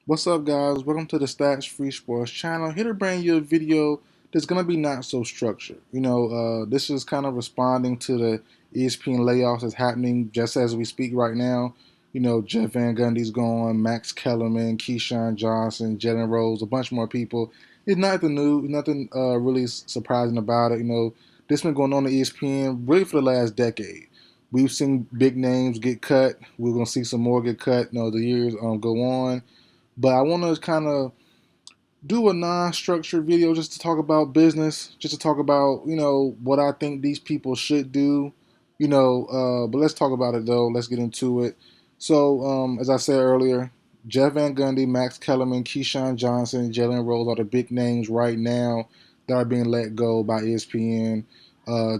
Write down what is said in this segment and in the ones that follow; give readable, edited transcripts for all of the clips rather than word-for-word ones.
What's up, guys? Welcome to the Stats Free Sports channel. Here to bring you a video that's going to be not so structured. This is kind of responding to the ESPN layoffs that's happening just as we speak right now. Jeff Van Gundy's gone, Max Kellerman, Keyshawn Johnson, Jalen Rose, a bunch more people. It's nothing new, nothing really surprising about it. This has been going on at ESPN really for the last decade. We've seen big names get cut. We're going to see some more get cut. The years go on. But I want to kind of do a non-structured video just to talk about business, just to talk about, what I think these people should do, but let's talk about it though. Let's get into it. So, as I said earlier, Jeff Van Gundy, Max Kellerman, Keyshawn Johnson, Jalen Rose are the big names right now that are being let go by ESPN.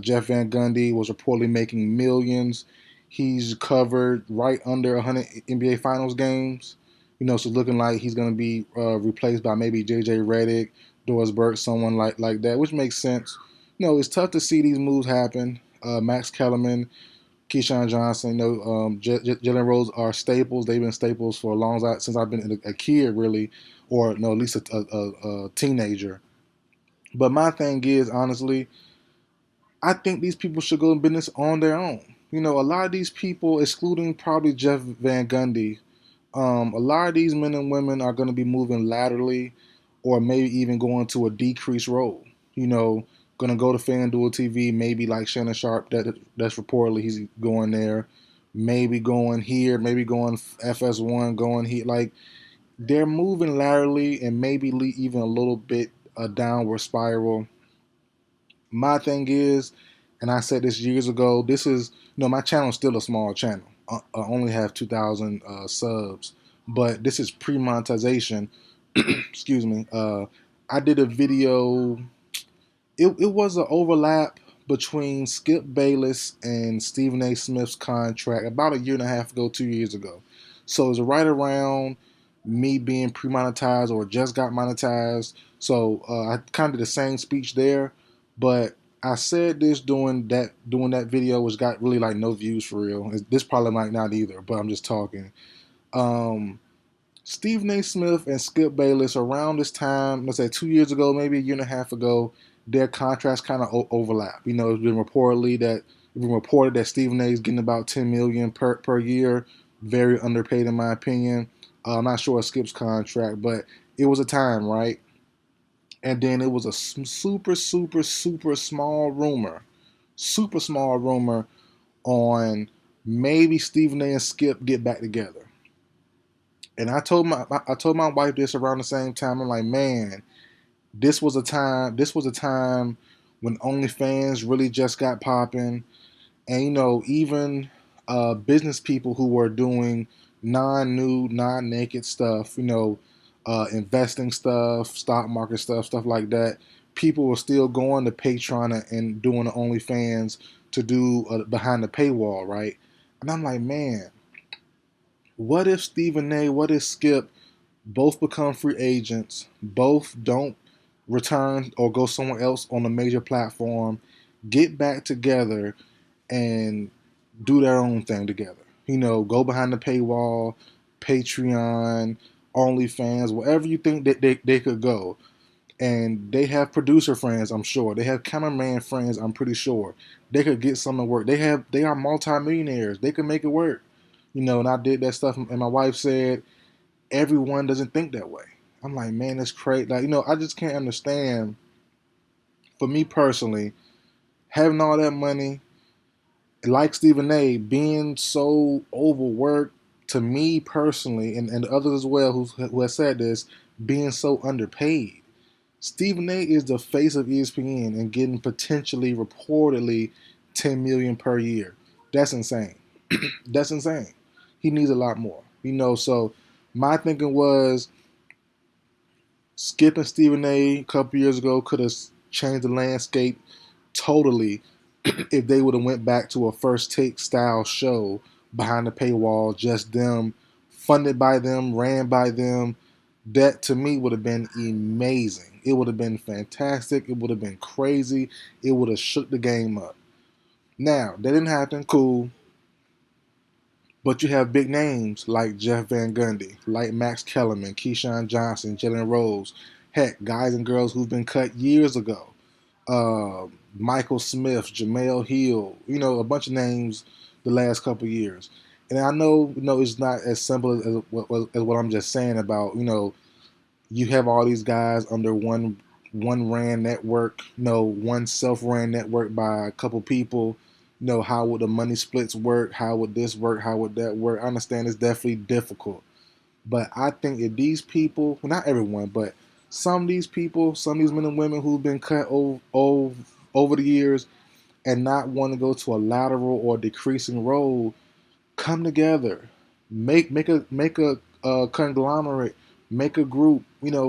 Jeff Van Gundy was reportedly making millions. He's covered right under 100 NBA Finals games. So looking like he's going to be replaced by maybe J.J. Redick, Doris Burke, someone like that, which makes sense. It's tough to see these moves happen. Max Kellerman, Keyshawn Johnson, Jalen Rose are staples. They've been staples for a long time, since I've been a kid, really, or at least a teenager. But my thing is, honestly, I think these people should go in business on their own. A lot of these people, excluding probably Jeff Van Gundy, a lot of these men and women are going to be moving laterally, or maybe even going to a decreased role. Going to go to FanDuel TV, maybe like Shannon Sharp, that's reportedly he's going there, maybe going here, maybe going FS1, going here. Like, they're moving laterally and maybe even a little bit a downward spiral. My thing is, and I said this years ago, this is, my channel is still a small channel. I only have 2,000 subs, but this is pre-monetization. Excuse me. I did a video. It was an overlap between Skip Bayless and Stephen A. Smith's contract about a year and a half ago, 2 years ago. So it was right around me being pre-monetized or just got monetized. So I kind of did the same speech there, but I said this doing that video, which got really like no views for real. This probably might not either, but I'm just talking. Stephen A. Smith and Skip Bayless around this time, let's say 2 years ago, maybe a year and a half ago, their contracts kind of overlap. It's been reported that Stephen A. is getting about $10 million per year, very underpaid in my opinion. I'm not sure of Skip's contract, but it was a time, right? And then it was a super, super, super small rumor on maybe Stephen A. and Skip get back together. And I told my wife this around the same time. I'm like, man, this was a time when OnlyFans really just got popping, and even business people who were doing non-nude, non-naked stuff, investing stuff, stock market stuff like that. People were still going to Patreon and doing the OnlyFans to do behind the paywall, right? And I'm like, man, what if Stephen A, what if Skip both become free agents, both don't return or go somewhere else on a major platform, get back together and do their own thing together? Go behind the paywall, Patreon, OnlyFans, wherever you think that they could go. And they have producer friends, I'm sure. They have cameraman friends, I'm pretty sure. They could get something to work. They are multimillionaires. They can make it work. And I did that stuff, and my wife said, everyone doesn't think that way. I'm like, man, that's crazy. Like, I just can't understand. For me personally, having all that money, like Stephen A, being so overworked, to me personally, and others as well who have said this, being so underpaid. Stephen A is the face of ESPN and getting potentially, reportedly, 10 million per year. That's insane. That's insane. He needs a lot more. So my thinking was, Skip and Stephen A couple years ago could have changed the landscape totally if they would have went back to a First Take style show behind the paywall, just them, funded by them, ran by them. That to me would have been amazing. It would have been fantastic. It would have been crazy. It would have shook the game up. Now, that didn't happen. Cool. But you have big names like Jeff Van Gundy, like Max Kellerman, Keyshawn Johnson, Jalen Rose, heck, guys and girls who've been cut years ago. Michael Smith, Jamel Hill, a bunch of names the last couple of years. And I know, it's not as simple as what I'm just saying about, you have all these guys under one ran network, one self ran network by a couple people. How would the money splits work? How would this work? How would that work? I understand it's definitely difficult. But I think if these people, well, not everyone, but some of these people, some of these men and women who've been cut over the years and not want to go to a lateral or decreasing road, come together, make a conglomerate, make a group,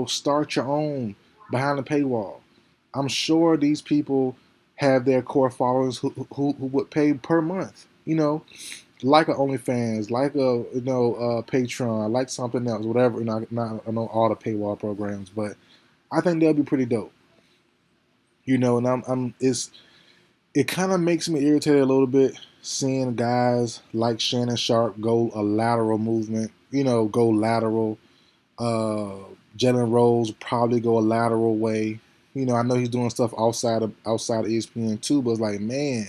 start your own behind the paywall. I'm sure these people have their core followers who would pay per month, like a OnlyFans, like a Patreon, like something else, whatever. Not I know all the paywall programs, but I think they'll be pretty dope. And I'm it kind of makes me irritated a little bit seeing guys like Shannon Sharp go a lateral movement, go lateral. Uh, Jalen Rose probably go a lateral way. I know he's doing stuff outside of ESPN too, but it's like, man,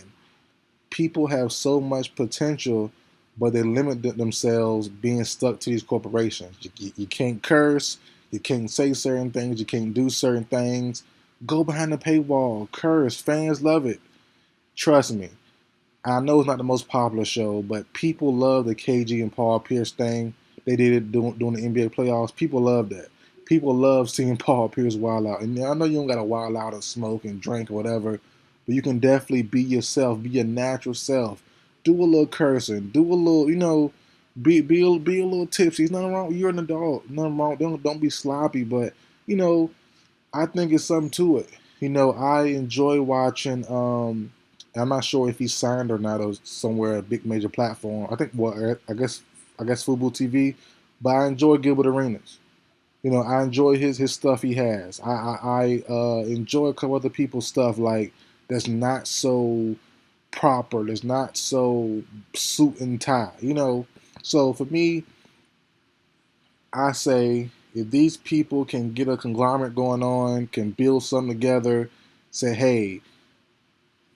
people have so much potential, but they limit themselves being stuck to these corporations. You can't curse, you can't say certain things, you can't do certain things. Go behind the paywall, curse. Fans love it. Trust me. I know it's not the most popular show, but people love the KG and Paul Pierce thing. They did it during the NBA playoffs. People love that. People love seeing Paul Pierce wild out. And I know you don't got to wild out and smoke and drink or whatever, but you can definitely be yourself, be your natural self. Do a little cursing. Do a little, be a little tipsy. There's nothing wrong. You're an adult. Nothing wrong. Don't be sloppy, but you know, I think it's something to it. I enjoy watching. I'm not sure if he's signed or not, or somewhere a big major platform. I think. Well, I guess Fubo TV. But I enjoy Gilbert Arenas. I enjoy his stuff he has. I enjoy a couple other people's stuff like that's not so proper. That's not so suit and tie. So for me, I say if these people can get a conglomerate going on, can build something together, say, hey,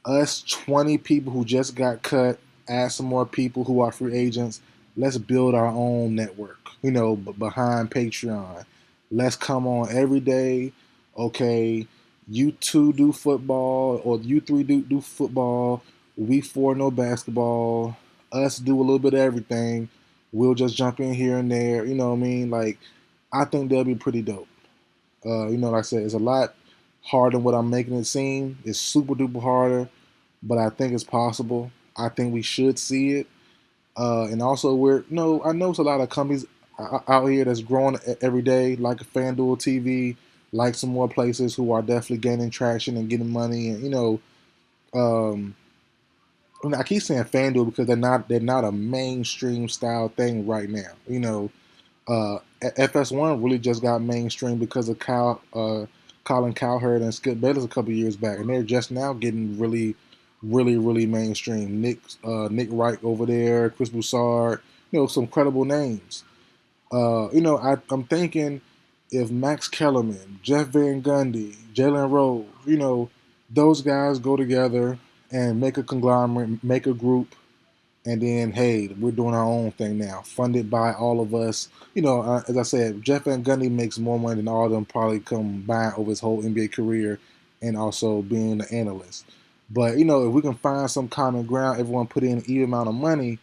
us 20 people who just got cut, add some more people who are free agents, let's build our own network, behind Patreon. Let's come on every day. Okay, you two do football, or you three do football. We four know basketball. Us do a little bit of everything. We'll just jump in here and there. You know what I mean? Like, I think they'll be pretty dope. Like I said, it's a lot harder than what I'm making it seem. It's super duper harder, but I think it's possible. I think we should see it. And also, I know it's a lot of companies out here that's growing every day, like a FanDuel TV, like some more places who are definitely gaining traction and getting money. And um, I keep saying FanDuel because they're not a mainstream style thing right now. FS1 really just got mainstream because of Colin Cowherd and Skip Bayless a couple years back, and they're just now getting really, really, really mainstream. Nick Wright over there, Chris Broussard, some credible names. I'm thinking if Max Kellerman, Jeff Van Gundy, Jalen Rose, those guys go together and make a conglomerate, make a group, and then hey, we're doing our own thing now, funded by all of us. As I said, Jeff Van Gundy makes more money than all of them probably combined over his whole NBA career, and also being an analyst. But if we can find some common ground, everyone put in an even amount of money,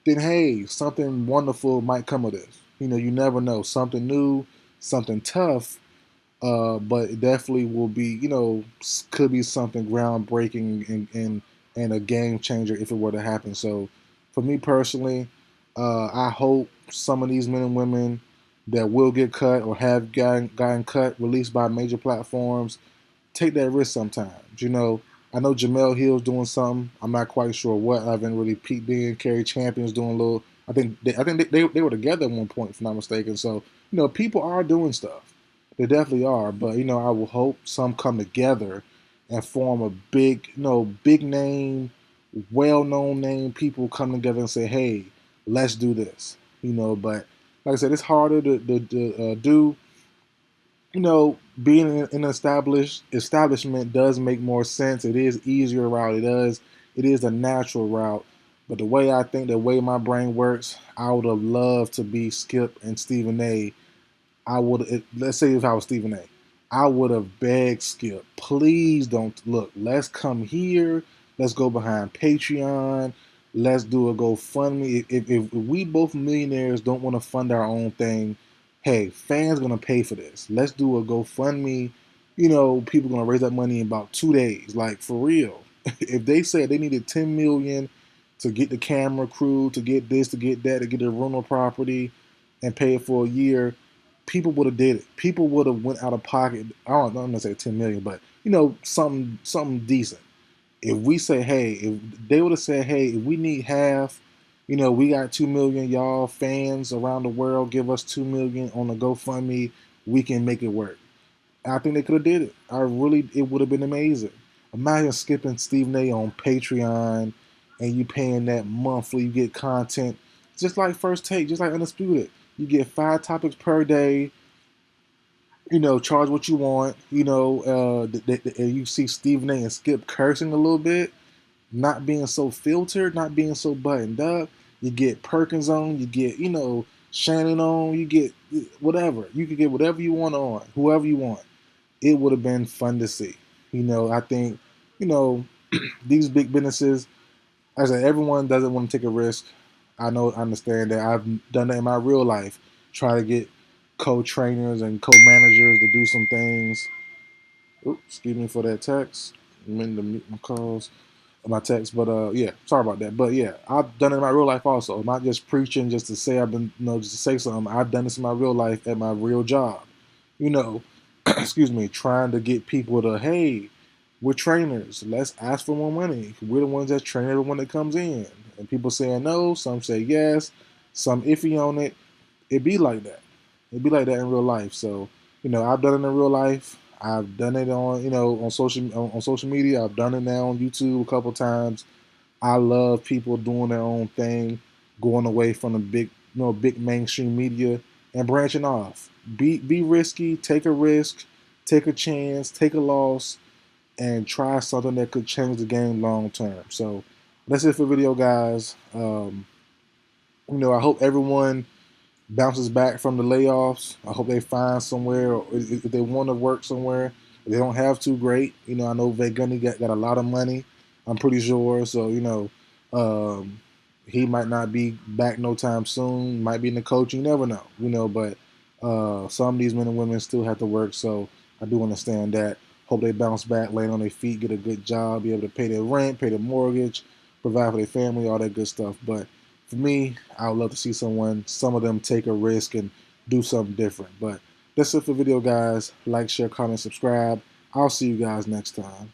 then hey, something wonderful might come of this. You never know. Something new, something tough, but it definitely will be, could be something groundbreaking and a game changer if it were to happen. So, for me personally, I hope some of these men and women that will get cut or have gotten cut, released by major platforms, take that risk sometimes. I know Jamel Hill's doing something. I'm not quite sure what. I haven't really peeked in. Kerry Champion's doing a little. I think they were together at one point, if I'm not mistaken. So people are doing stuff. They definitely are. But I will hope some come together and form a big, big name, well-known name. People come together and say, hey, let's do this. But like I said, it's harder to do. Being in an establishment does make more sense. It is easier route. It is a natural route. But the way my brain works, I would have loved to be Skip and Stephen A. Let's say if I was Stephen A. I would have begged Skip, please don't look. Let's come here. Let's go behind Patreon. Let's do a GoFundMe. If we both millionaires don't want to fund our own thing, hey, fans gonna pay for this. Let's do a GoFundMe. People gonna raise that money in about 2 days. Like for real. If they said they needed 10 million to get the camera crew, to get this, to get that, to get the rental property, and pay it for a year, people would have did it. People would have went out of pocket. I'm gonna say 10 million, but something decent. If we say, hey, if they would have said, hey, if we need half, we got 2 million, y'all fans around the world give us 2 million on the GoFundMe, we can make it work. I think they could have did it. It would have been amazing. Imagine skipping Stephen A on Patreon and you paying that monthly, you get content just like First Take, just like Undisputed. You get 5 topics per day. Charge what you want. And you see Stephen A and Skip cursing a little bit, not being so filtered, not being so buttoned up. You get Perkins on, you get Shannon on, you get whatever. You could get whatever you want on, whoever you want. It would have been fun to see. I think these big businesses, as I said, everyone doesn't want to take a risk. I understand that. I've done that in my real life. Try to get co-trainers and co-managers to do some things. Oops, excuse me for that text. I meant to mute my calls, my text, but yeah, sorry about that. But yeah, I've done it in my real life also. I'm not just preaching just to say I've been, just to say something. I've done this in my real life at my real job. Excuse me, trying to get people to, hey, we're trainers. Let's ask for more money. We're the ones that train everyone that comes in. And people saying no, some say yes, some iffy on it. It be like that. It be like that in real life. So, I've done it in real life. I've done it on social media. I've done it now on YouTube a couple times. I love people doing their own thing, going away from the big mainstream media and branching off. Be risky, take a risk, take a chance, take a loss, and try something that could change the game long term. So that's it for the video, guys. I hope everyone bounces back from the layoffs. I hope they find somewhere, or if they want to work somewhere. If they don't have to, great. I know Gundy got a lot of money. I'm pretty sure. So um, he might not be back no time soon. Might be in the coaching. You never know. But some of these men and women still have to work. So I do understand that. Hope they bounce back, land on their feet, get a good job, be able to pay their rent, pay their mortgage, provide for their family, all that good stuff. But for me, I would love to see some of them take a risk and do something different. But that's it for the video, guys. Like, share, comment, subscribe. I'll see you guys next time.